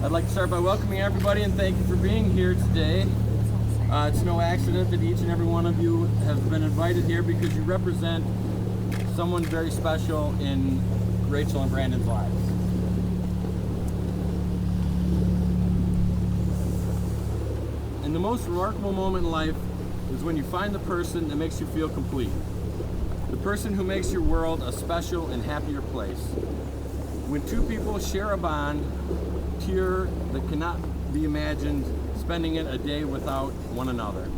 I'd like to start by welcoming everybody and thank you for being here today. It's no accident that each and every one of you have been invited here because you represent someone very special in Rachel and Brandon's lives. And the most remarkable moment in life is when you find the person that makes you feel complete. The person who makes your world a special and happier place. When two people share a bond, pure, that cannot be imagined, spending it a day without one another.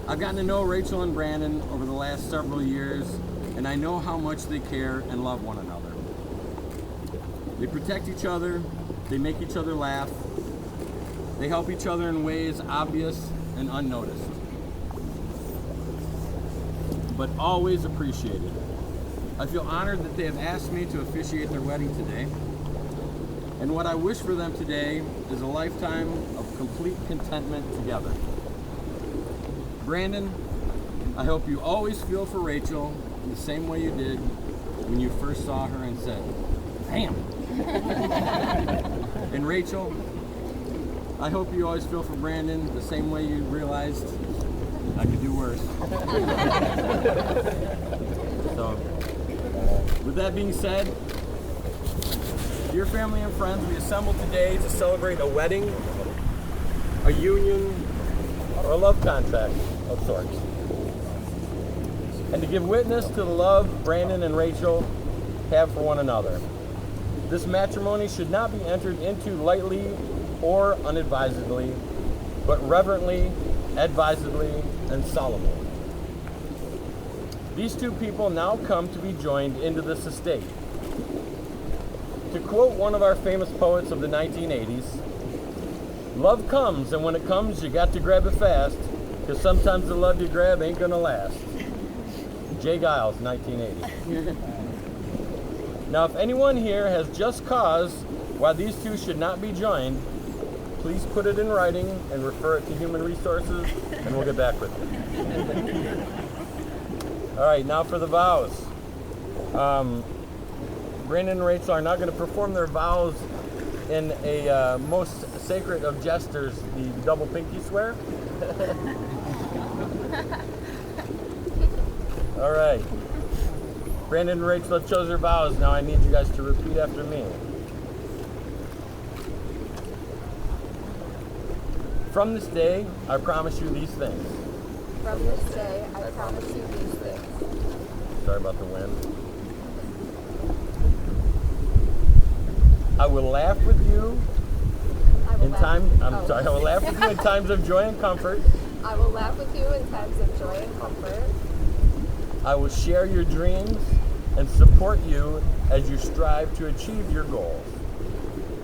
I've gotten to know Rachel and Brandon over the last several years, and I know how much they care and love one another. They protect each other, they make each other laugh, they help each other in ways obvious and unnoticed, but always appreciated. I feel honored that they have asked me to officiate their wedding today. And what I wish for them today is a lifetime of complete contentment together. Brandon, I hope you always feel for Rachel the same way you did when you first saw her and said, "Bam!" And Rachel, I hope you always feel for Brandon the same way you realized I could do worse. So, with that being said, dear family and friends, we assembled today to celebrate a wedding, a union, or a love contract of sorts. And to give witness to the love Brandon and Rachel have for one another. This matrimony should not be entered into lightly or unadvisedly, but reverently, advisedly, and solemnly. These two people now come to be joined into this estate. To quote one of our famous poets of the 1980s, "Love comes, and when it comes, you got to grab it fast, because sometimes the love you grab ain't gonna last." J. Giles, 1980. Now, if anyone here has just cause why these two should not be joined, please put it in writing and refer it to Human Resources, and we'll get back with you. All right, now for the vows. Brandon and Rachel are now going to perform their vows in a most sacred of gestures, the double pinky swear. All right. Brandon and Rachel have chosen their vows. Now I need you guys to repeat after me. From this day, I promise you these things. From this day, I promise you these things. Sorry about the wind. I will laugh with you in time. I will laugh with you in times of joy and comfort. I will laugh with you in times of joy and comfort. I will share your dreams and support you as you strive to achieve your goals.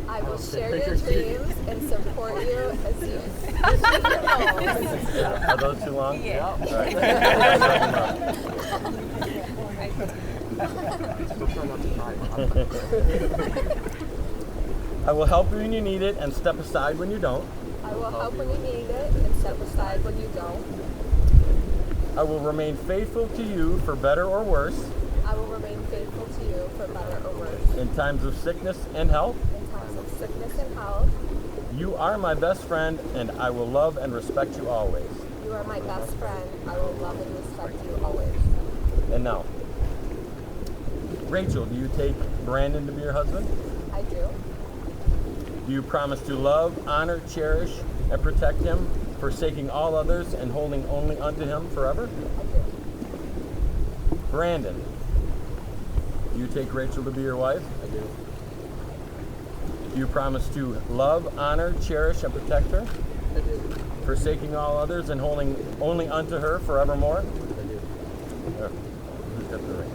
I will share your dreams and support you as you achieve your goals. Are those too long? Yeah. All right. I will help you when you need it and step aside when you don't. I will help when you need it and step aside when you don't. I will remain faithful to you for better or worse. I will remain faithful to you for better or worse. In times of sickness and health. In times of sickness and health. You are my best friend, and I will love and respect you always. You are my best friend. I will love and respect you always. And now, Rachel, do you take Brandon to be your husband? I do. Do you promise to love, honor, cherish, and protect him, forsaking all others and holding only unto him forever? I do. Brandon, do you take Rachel to be your wife? I do. Do you promise to love, honor, cherish, and protect her, I do. forsaking all others and holding only unto her forevermore? I do. Who's got the ring?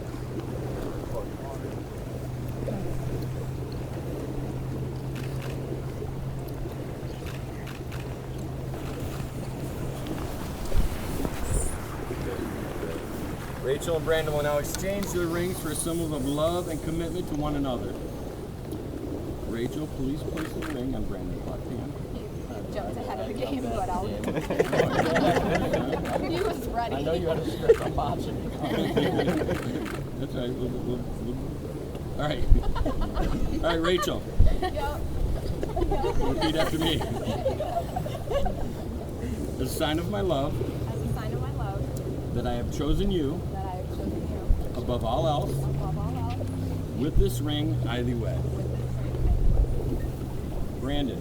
Rachel and Brandon will now exchange their rings for symbols of love and commitment to one another. Rachel, please place the ring on Brandon's left hand. You jumped ahead of the game, but I'll. He was ready. I know you had a script. I'm watching. That's right. All right. All right, Rachel. Yep. Repeat after me. As a sign of my love, as a sign of my love, that I have chosen you that I have chosen you above all else. above all else. With this ring, I thee wed. With this ring, Brandon.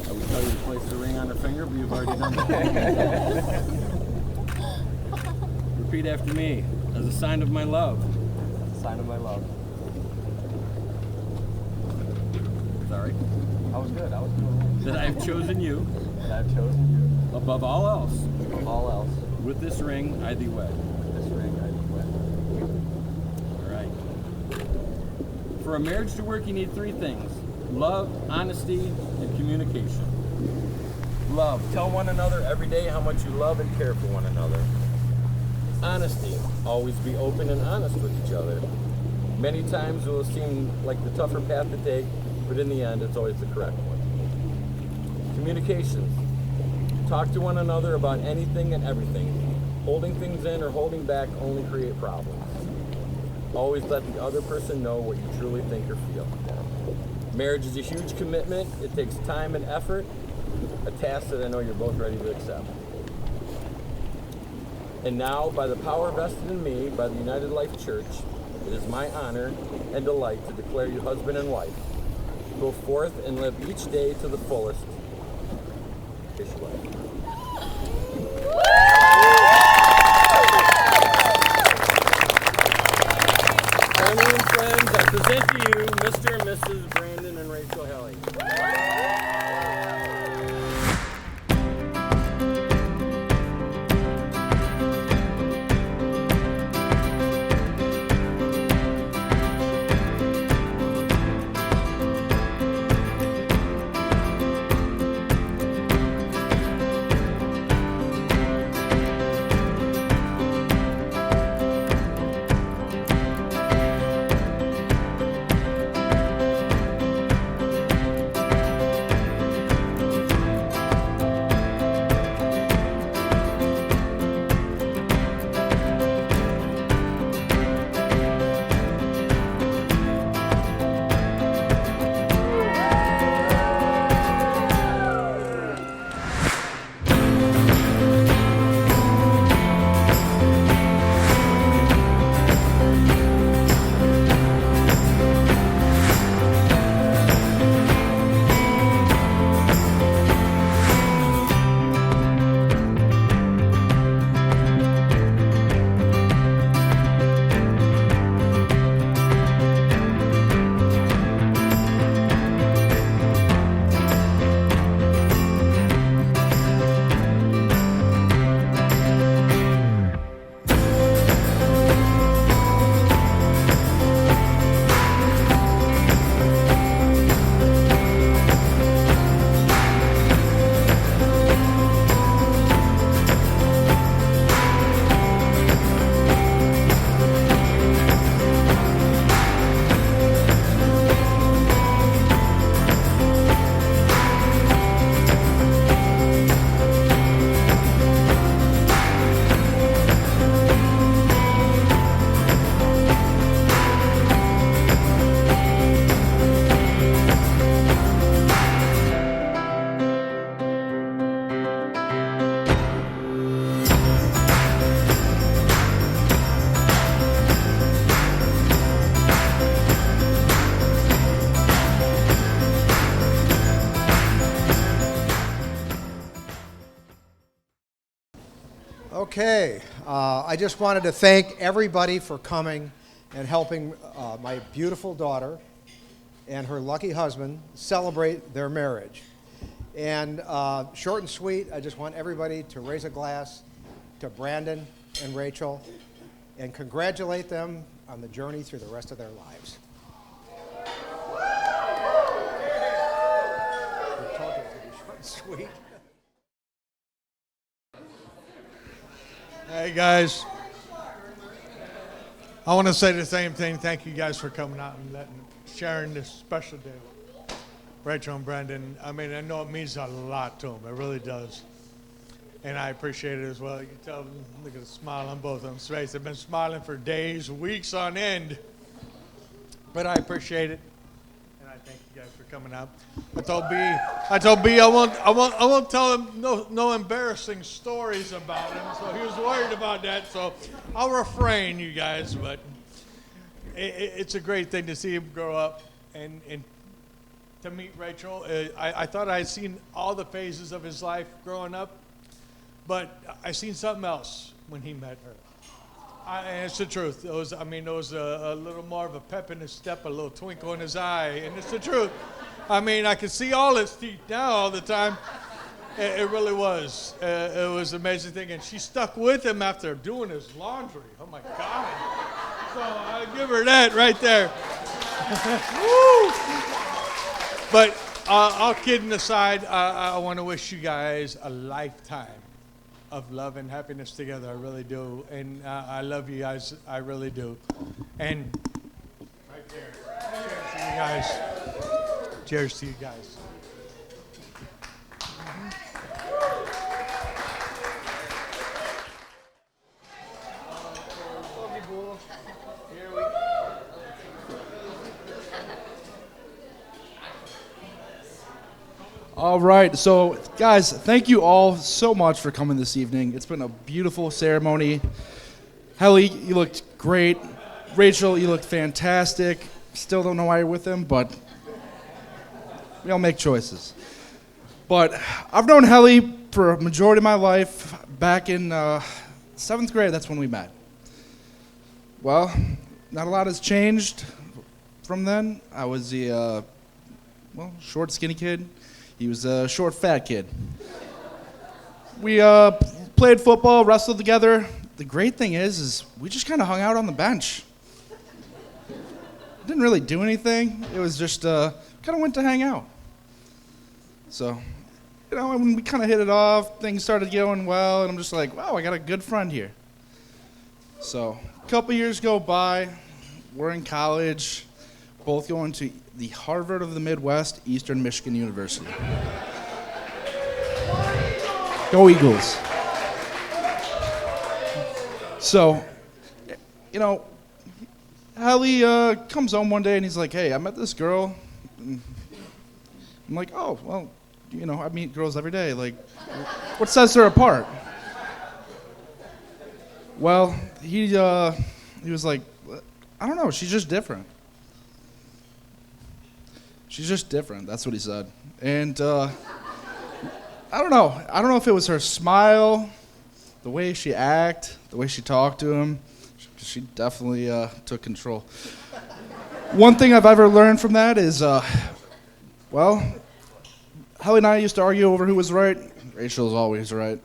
I would tell you to place the ring on her finger, but you've already done that. Repeat after me. As a sign of my love. Sign of my love. Sorry. I was good. I was good. That I have chosen you And I've chosen you above all else. above all else. With this ring, I thee wed. With this ring, I thee wed. All right. For a marriage to work, you need three things: love, honesty, and communication. Love. Tell one another every day how much you love and care for one another. Honesty. Always be open and honest with each other. Many times it will seem like the tougher path to take, but in the end, it's always the correct one. Communication. Talk to one another about anything and everything. Holding things in or holding back only create problems. Always let the other person know what you truly think or feel. Marriage is a huge commitment. It takes time and effort, a task that I know you're both ready to accept. And now, by the power vested in me by the United Life Church, it is my honor and delight to declare you husband and wife. Go forth and live each day to the fullest. Kiss your wife. Family and friends, I present to you Mr. and Mrs. Brandon and Rachel Helle. Okay, I just wanted to thank everybody for coming and helping my beautiful daughter and her lucky husband celebrate their marriage. And short and sweet, I just want everybody to raise a glass to Brandon and Rachel and congratulate them on the journey through the rest of their lives. I told you it would be short and sweet. Hey guys, I want to say the same thing. Thank you guys for coming out and sharing this special day with Rachel and Brandon. I mean, I know it means a lot to them. It really does. And I appreciate it as well. You can tell them, look at the smile on both of them's face. They've been smiling for days, weeks on end. But I appreciate it. And I thank you guys for coming out. I told B I won't tell him no embarrassing stories about him, so he was worried about that. So I'll refrain, you guys. But it's a great thing to see him grow up and to meet Rachel. I thought I had seen all the phases of his life growing up, but I seen something else when he met her. And it's the truth. There was a little more of a pep in his step, a little twinkle in his eye, and it's the truth. I mean, I could see all his teeth now all the time. It really was. It was an amazing thing, and she stuck with him after doing his laundry. Oh my God! So I give her that right there. Woo! But all kidding aside, I want to wish you guys a lifetime of love and happiness together. I really do. And I love you guys. I really do. And right there. Cheers to you guys. Cheers to you guys. All right, so guys, thank you all so much for coming this evening. It's been a beautiful ceremony. Helle, you looked great. Rachel, you looked fantastic. Still don't know why you're with him, but we all make choices. But I've known Helle for a majority of my life. Back in 7th grade, that's when we met. Well, not a lot has changed from then. I was the short, skinny kid. He was a short, fat kid. We played football, wrestled together. The great thing is we just kind of hung out on the bench. Didn't really do anything. It was just kind of went to hang out. So, when we kind of hit it off, things started going well, and I'm just like, wow, I got a good friend here. So, a couple years go by. We're in college, both going to the Harvard of the Midwest, Eastern Michigan University. Go Eagles. So, Helle comes home one day and he's like, hey, I met this girl. And I'm like, oh, well, I meet girls every day. Like, what sets her apart? Well, he was like, I don't know, she's just different. She's just different. That's what he said. And I don't know. I don't know if it was her smile, the way she acted, the way she talked to him. She definitely took control. One thing I've ever learned from that is, Helle and I used to argue over who was right. Rachel's always right.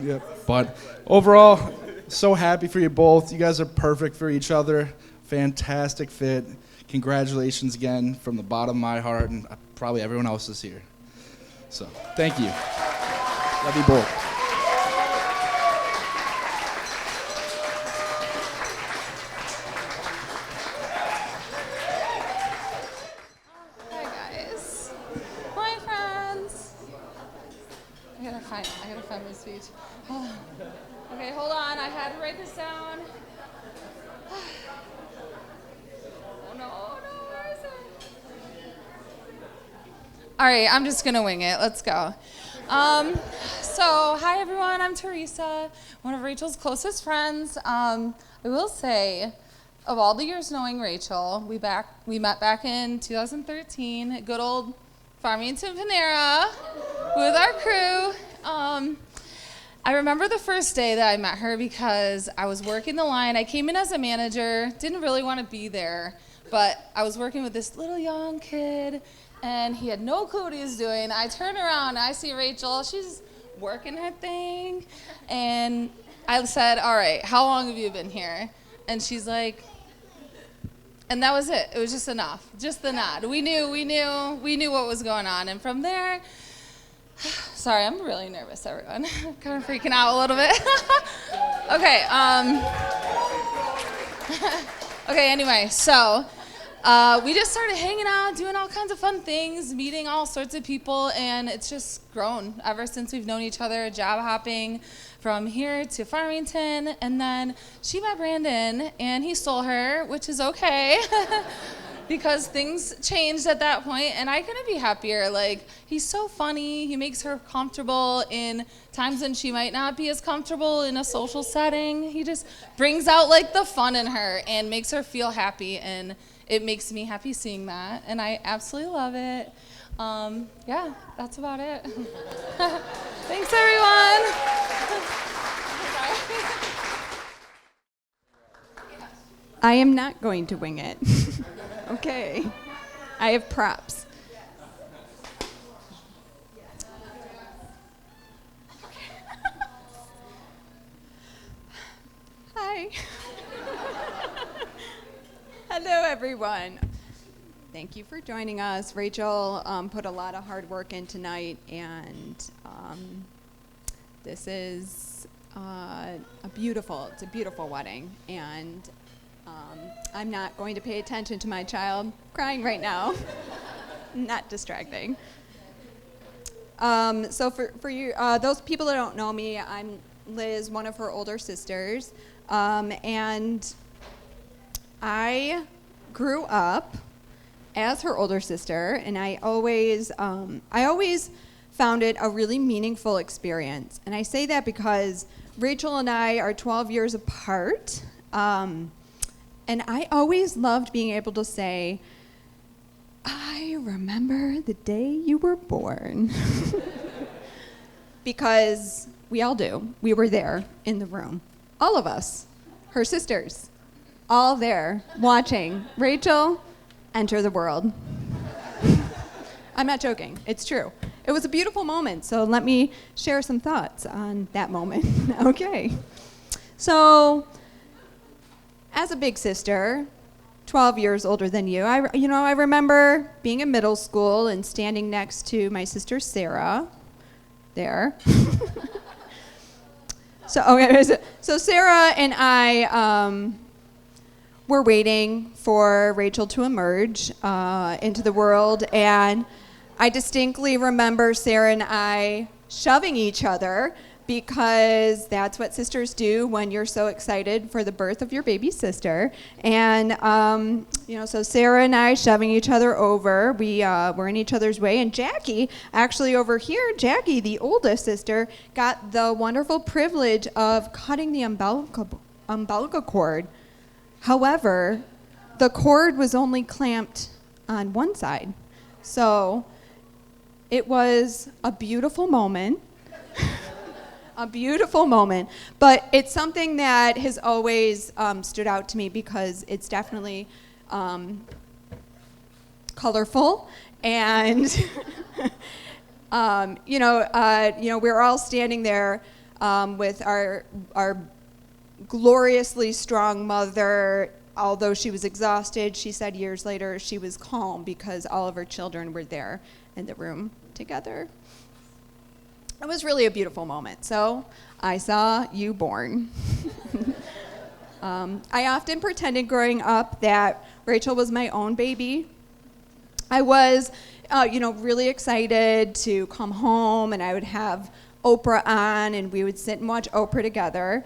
Yep. But overall, so happy for you both. You guys are perfect for each other. Fantastic fit. Congratulations again from the bottom of my heart, and probably everyone else is here. So, thank you. Love you both. Hi guys. Hi friends. I gotta find my speech. Okay, hold on. I had to write this down. Where is it? All right, I'm just gonna wing it. Let's go. So, hi everyone. I'm Teresa, one of Rachel's closest friends. I will say, of all the years knowing Rachel, we met back in 2013 at good old Farmington Panera with our crew. I remember the first day that I met her because I was working the line. I came in as a manager, didn't really want to be there, but I was working with this little young kid, and he had no clue what he was doing. I turn around, and I see Rachel. She's working her thing, and I said, all right, how long have you been here? And she's like, and that was it. It was just enough, just the nod. We knew what was going on, and from there, sorry, I'm really nervous, everyone. I'm kind of freaking out a little bit. Okay, okay, anyway, so we just started hanging out, doing all kinds of fun things, meeting all sorts of people, and it's just grown ever since we've known each other, job hopping from here to Farmington, and then she met Brandon, and he stole her, which is okay. because things changed at that point, and I couldn't be happier. Like, he's so funny. He makes her comfortable in times when she might not be as comfortable in a social setting. He just brings out like the fun in her and makes her feel happy, and it makes me happy seeing that, and I absolutely love it. Yeah, that's about it. Thanks, everyone. I am not going to wing it. Okay. I have props. Hi. Hello, everyone. Thank you for joining us. Rachel put a lot of hard work in tonight, and this is it's a beautiful wedding, and I'm not going to pay attention to my child crying right now. Not distracting. So for you, those people that don't know me, I'm Liz, one of her older sisters, and I grew up as her older sister, and I always found it a really meaningful experience. And I say that because Rachel and I are 12 years apart, and I always loved being able to say, I remember the day you were born. Because we all do. We were there in the room. All of us, her sisters, all there watching Rachel enter the world. I'm not joking. It's true. It was a beautiful moment, so let me share some thoughts on that moment. Okay. So, as a big sister, 12 years older than you, I remember being in middle school and standing next to my sister Sarah there. So Sarah and I were waiting for Rachel to emerge into the world, and I distinctly remember Sarah and I shoving each other, because that's what sisters do when you're so excited for the birth of your baby sister. And, so Sarah and I shoving each other over, we were in each other's way. And Jackie, actually over here, Jackie, the oldest sister, got the wonderful privilege of cutting the umbilical cord. However, the cord was only clamped on one side. So it was a beautiful moment. A beautiful moment, but it's something that has always stood out to me because it's definitely colorful, and we're all standing there with our gloriously strong mother. Although she was exhausted, she said years later she was calm because all of her children were there in the room together. It was really a beautiful moment. So I saw you born. I often pretended growing up that Rachel was my own baby. I was, really excited to come home, and I would have Oprah on, and we would sit and watch Oprah together.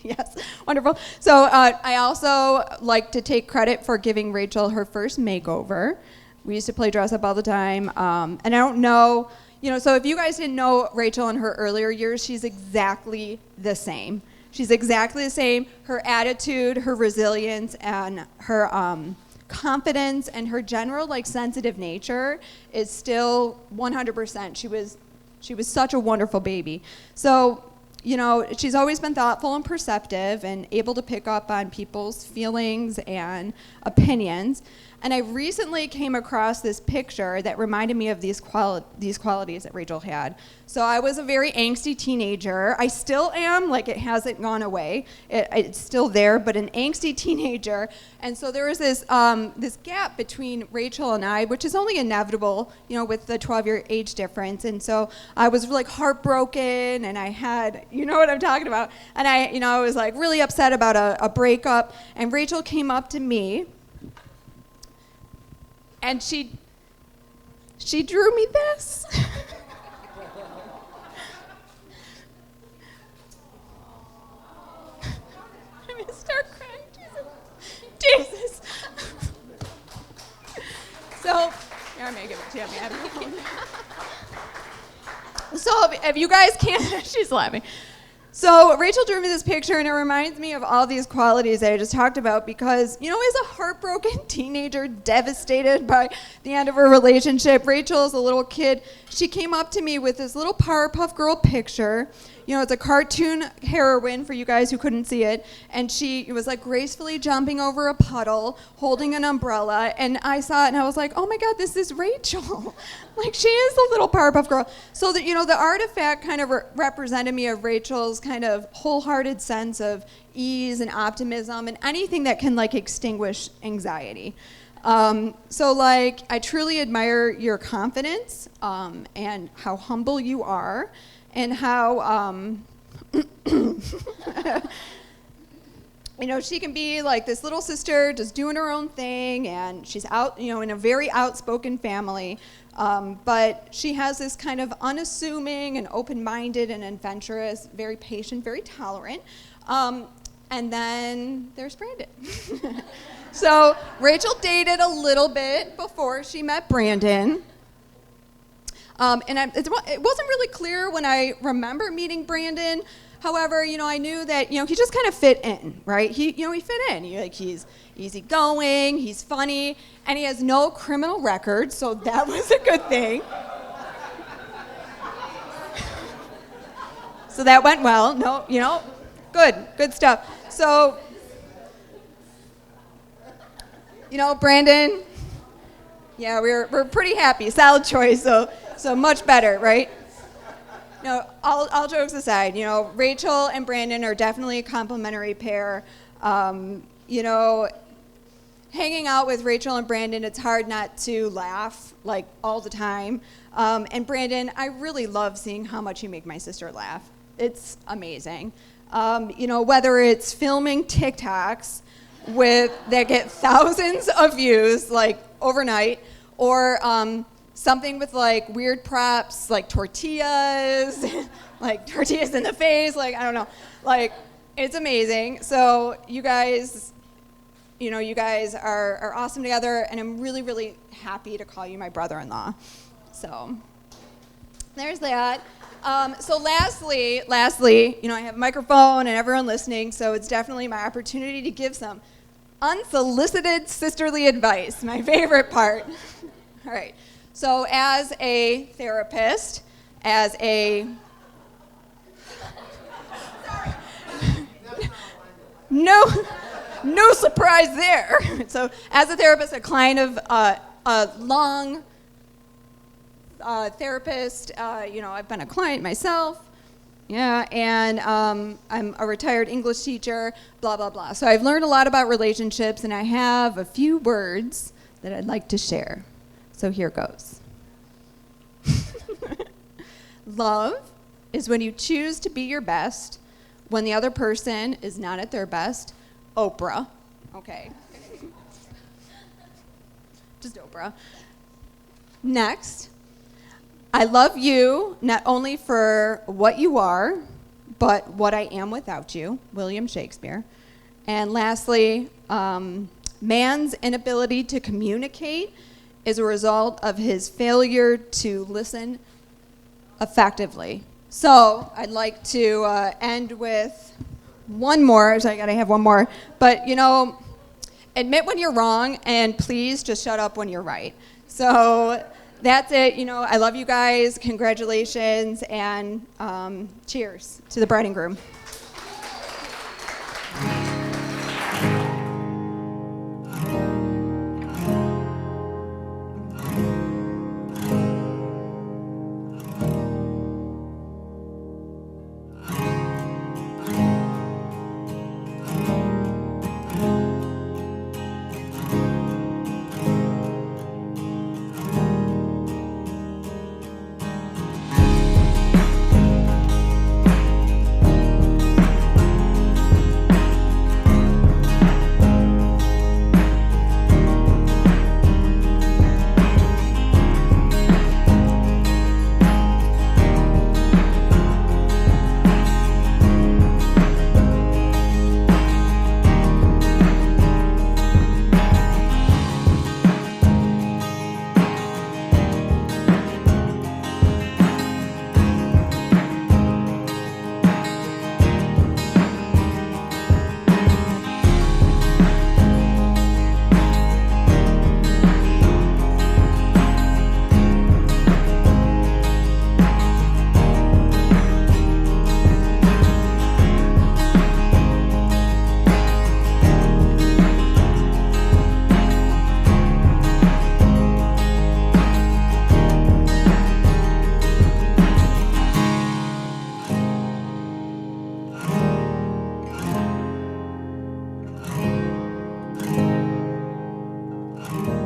Yes, wonderful. So I also like to take credit for giving Rachel her first makeover. We used to play dress up all the time, and I don't know, so if you guys didn't know Rachel in her earlier years, she's exactly the same. She's exactly the same. Her attitude, her resilience, and her confidence, and her general sensitive nature is still 100%. She was such a wonderful baby. So, she's always been thoughtful and perceptive and able to pick up on people's feelings and opinions. And I recently came across this picture that reminded me of these qualities that Rachel had. So I was a very angsty teenager. I still am, it hasn't gone away. It's still there, but an angsty teenager. And so there was this gap between Rachel and I, which is only inevitable, with the 12-year age difference. And so I was heartbroken, and I had, you know what I'm talking about. And I was really upset about a breakup. And Rachel came up to me, and she drew me this. I'm gonna start crying, Jesus. So, yeah, I'm gonna give it to you. I mean, so if you guys can't, she's laughing. So Rachel drew me this picture, and it reminds me of all these qualities that I just talked about because, you know, as a heartbroken teenager devastated by the end of her relationship, Rachel, as a little kid, she came up to me with this little Powerpuff Girl picture. You know, it's a cartoon heroine for you guys who couldn't see it. And she was like gracefully jumping over a puddle, holding an umbrella. And I saw it and I was like, oh my God, this is Rachel. Like, she is the little Powerpuff Girl. So that, you know, the artifact kind of represented me of Rachel's kind of wholehearted sense of ease and optimism and anything that can like extinguish anxiety. So like, I truly admire your confidence and how humble you are. And how, you know, she can be like this little sister just doing her own thing, and she's out, you know, in a very outspoken family. But she has this kind of unassuming and open-minded and adventurous, very patient, very tolerant. And then there's Brandon. So Rachel dated a little bit before she met Brandon. It wasn't really clear when I remember meeting Brandon. However, you know, I knew that, you know, he just kind of fit in, right? He fit in. He's easygoing, he's funny, and he has no criminal record, so that was a good thing. So that went well. No, you know, good stuff. So, you know, Brandon, yeah, we're pretty happy. Solid choice, so much better, right? No, all jokes aside, you know, Rachel and Brandon are definitely a complementary pair. You know, hanging out with Rachel and Brandon, it's hard not to laugh, like, all the time. And Brandon, I really love seeing how much you make my sister laugh. It's amazing. You know, whether it's filming TikToks that get thousands of views, like, overnight, or something with like weird props, like tortillas, like tortillas in the face, like, I don't know, like, it's amazing. So you guys are awesome together, and I'm really, really happy to call you my brother-in-law. So there's that. So lastly, you know, I have a microphone and everyone listening, so it's definitely my opportunity to give some unsolicited sisterly advice, my favorite part. All right. So as a therapist, no surprise there. So as a therapist, a client of a long therapist, you know, I've been a client myself. Yeah, and I'm a retired English teacher, blah, blah, blah. So I've learned a lot about relationships, and I have a few words that I'd like to share. So here goes. Love is when you choose to be your best when the other person is not at their best. Oprah. Okay. Just Oprah. Next. I love you not only for what you are, but what I am without you. William Shakespeare. And lastly, man's inability to communicate is a result of his failure to listen effectively. So I'd like to end with one more. So I gotta have one more. But, you know, admit when you're wrong, and please just shut up when you're right. So that's it. You know, I love you guys. Congratulations, and cheers to the bride and groom. you.